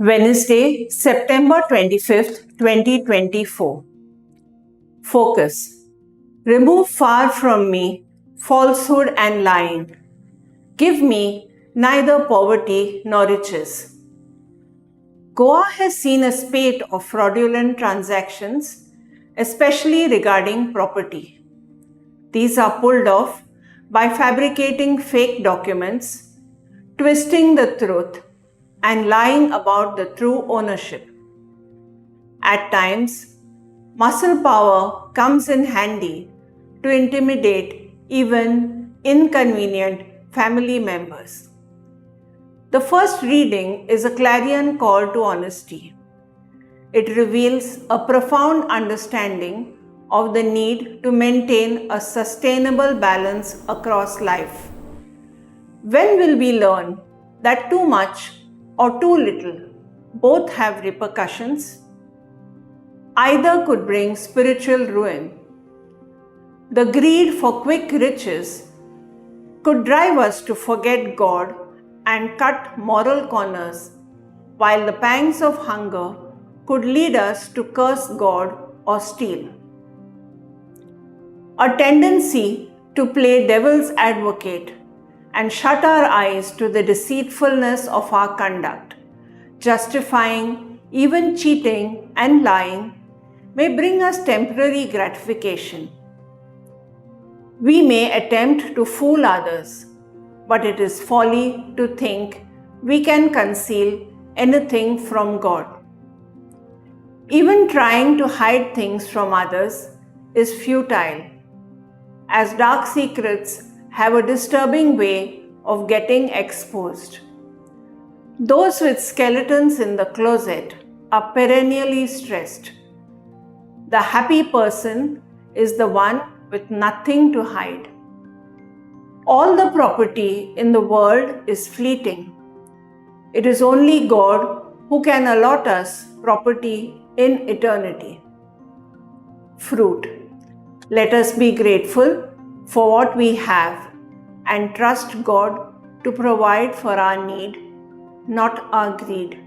Wednesday, September 25th, 2024. Focus. Remove far from me falsehood and lying. Give me neither poverty nor riches. Goa has seen a spate of fraudulent transactions, especially regarding property. These are pulled off by fabricating fake documents, twisting the truth, and lying about the true ownership. At times, muscle power comes in handy to intimidate even inconvenient family members. The first reading is a clarion call to honesty. It reveals a profound understanding of the need to maintain a sustainable balance across life. When will we learn that too much or too little both have repercussions? Either could bring spiritual ruin. The greed for quick riches could drive us to forget God and cut moral corners, while the pangs of hunger could lead us to curse God or steal. A tendency to play devil's advocate and shut our eyes to the deceitfulness of our conduct, justifying even cheating and lying, may bring us temporary gratification. We may attempt to fool others, but it is folly to think we can conceal anything from God. Even trying to hide things from others is futile, as dark secrets have a disturbing way of getting exposed. Those with skeletons in the closet are perennially stressed. The happy person is the one with nothing to hide. All the property in the world is fleeting. It is only God who can allot us property in eternity. Fruit. Let us be grateful for what we have and trust God to provide for our need, not our greed.